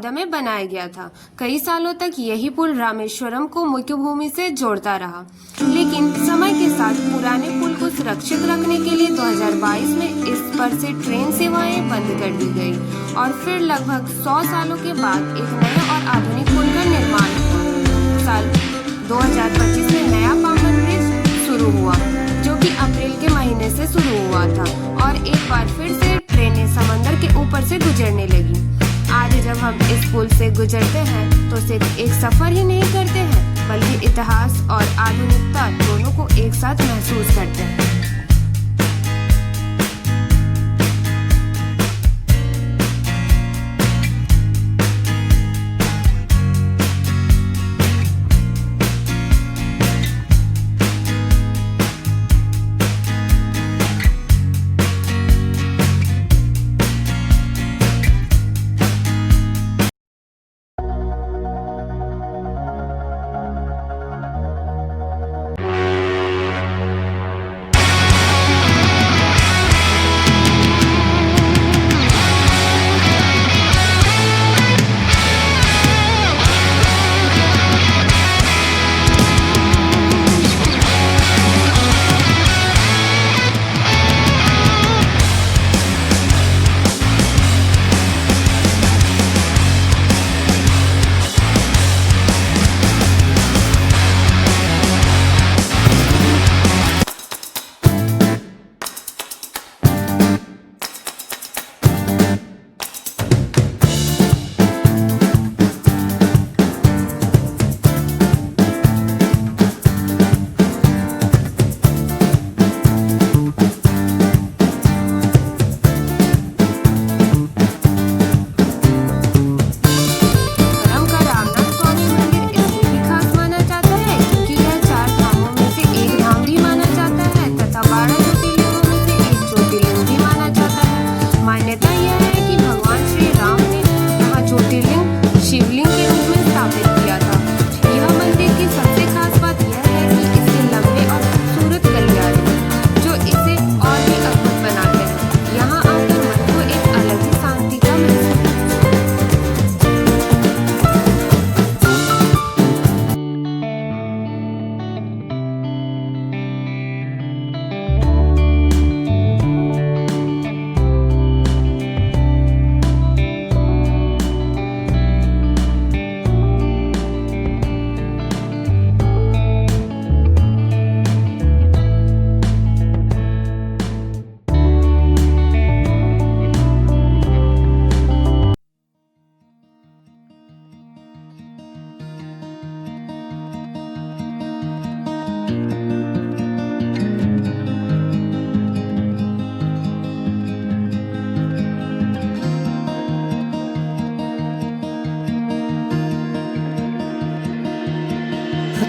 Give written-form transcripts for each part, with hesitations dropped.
2014 में बनाया गया था। कई सालों तक यही पुल रामेश्वरम को मुख्य भूमि से जोड़ता रहा, लेकिन समय के साथ पुराने पुल को सुरक्षित रखने के लिए 2022 में इस पर से ट्रेन सेवाएं बंद कर दी गई और फिर लगभग 100 सालों के बाद एक नए और आधुनिक पुल का निर्माण हुआ। साल 2025 में नया पामन ब्रिज शुरू हुआ, जो कि अप्रैल के महीने से शुरू हुआ था और एक बार फिर से ट्रेनें समंदर के ऊपर से गुजरने लगी। आज जब हम इस पुल से गुजरते हैं तो सिर्फ एक सफर ही नहीं करते हैं, बल्कि इतिहास और आधुनिकता दोनों को एक साथ महसूस करते हैं।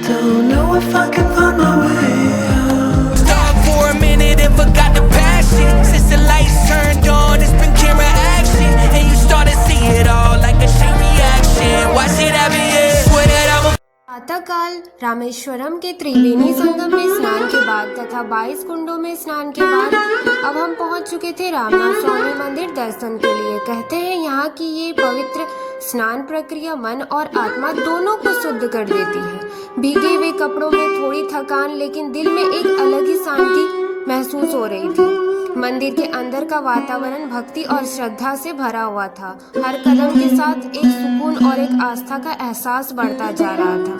Don't know if I can find my way out. Stopped for a minute and forgot the passion. Since the lights turned on, it's been camera action, and you start to see it all like a chain reaction. Watch it happen, yeah. Swear that I'm a प्रातःकाल रामेश्वरम के त्रिवेणी संगम में स्नान के बाद तथा 22 कुंडों में स्नान के बाद अब हम पहुंच चुके थे रामनाथ स्वामी मंदिर दर्शन के लिए। कहते हैं यहाँ की ये पवित्र स्नान प्रक्रिया मन और आत्मा दोनों को शुद्ध कर देती है। भीगे हुए कपड़ों में थोड़ी थकान, लेकिन दिल में एक अलग ही शांति महसूस हो रही थी। मंदिर के अंदर का वातावरण भक्ति और श्रद्धा से भरा हुआ था। हर कदम के साथ एक सुकून और एक आस्था का एहसास बढ़ता जा रहा था।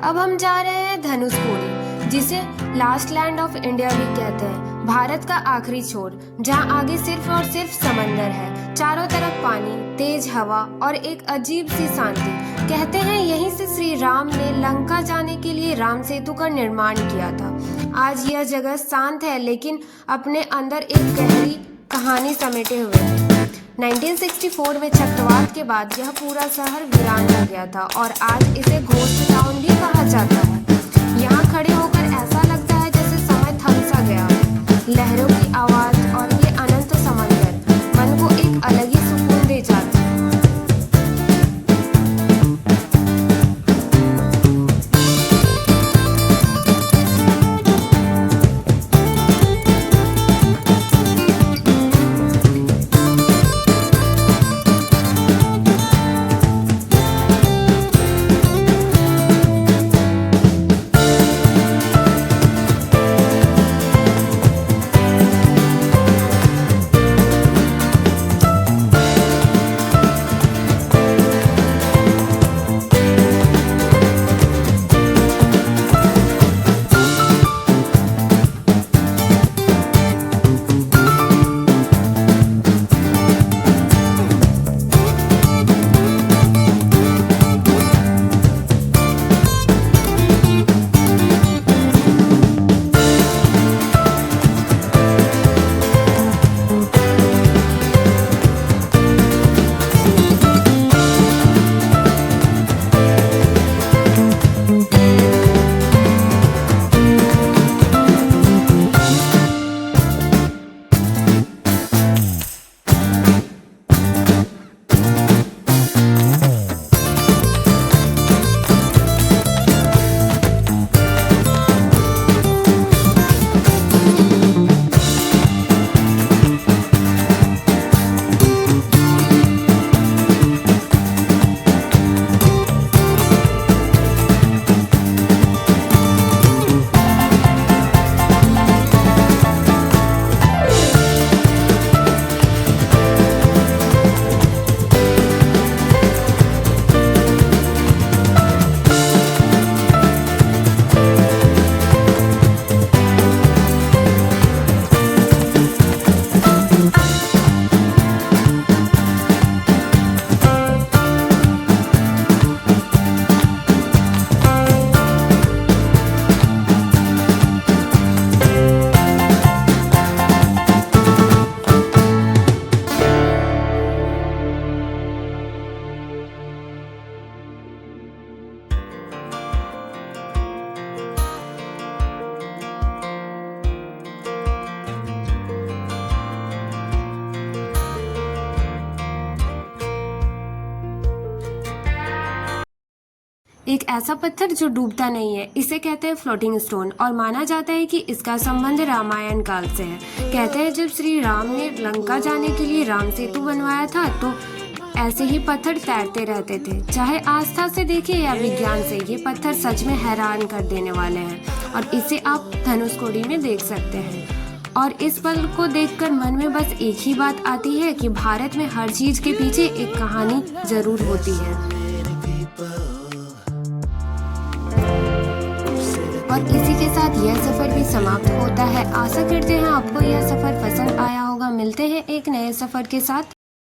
अब हम जा रहे हैं धनुषकोडी, जिसे लास्ट लैंड ऑफ इंडिया भी कहते हैं, भारत का आखिरी छोर, जहां आगे सिर्फ और सिर्फ समंदर है, चारों तरफ पानी, तेज हवा और एक अजीब सी शांति। कहते हैं यहीं से श्री राम ने लंका जाने के लिए राम सेतु का निर्माण किया था। आज यह जगह शांत है, लेकिन अपने अंदर एक गहरी कहानी समेटे हुए है। 1964 में चक्रवात के बाद यह पूरा शहर वीरान हो गया था और आज इसे घोस्ट टाउन भी कहा जाता है। यहाँ खड़े होकर ऐसा लगता है जैसे समय थम सा गया। लहरों की आवाज और ये अनंत समंदर मन को एक अलग ही सुकून दे जाता है। एक ऐसा पत्थर जो डूबता नहीं है, इसे कहते हैं फ्लोटिंग स्टोन और माना जाता है कि इसका संबंध रामायण काल से है। कहते हैं जब श्री राम ने लंका जाने के लिए राम सेतु बनवाया था तो ऐसे ही पत्थर तैरते रहते थे। चाहे आस्था से देखें या विज्ञान से, ये पत्थर सच में हैरान कर देने वाले हैं और इसे आप धनुषकोडी में देख सकते हैं। और इस पल को देखकर मन में बस एक ही बात आती है कि भारत में हर चीज के पीछे एक कहानी जरूर होती है। और इसी के साथ यह सफर भी समाप्त होता है। आशा करते हैं आपको यह सफर पसंद आया होगा। मिलते हैं एक नए सफर के साथ।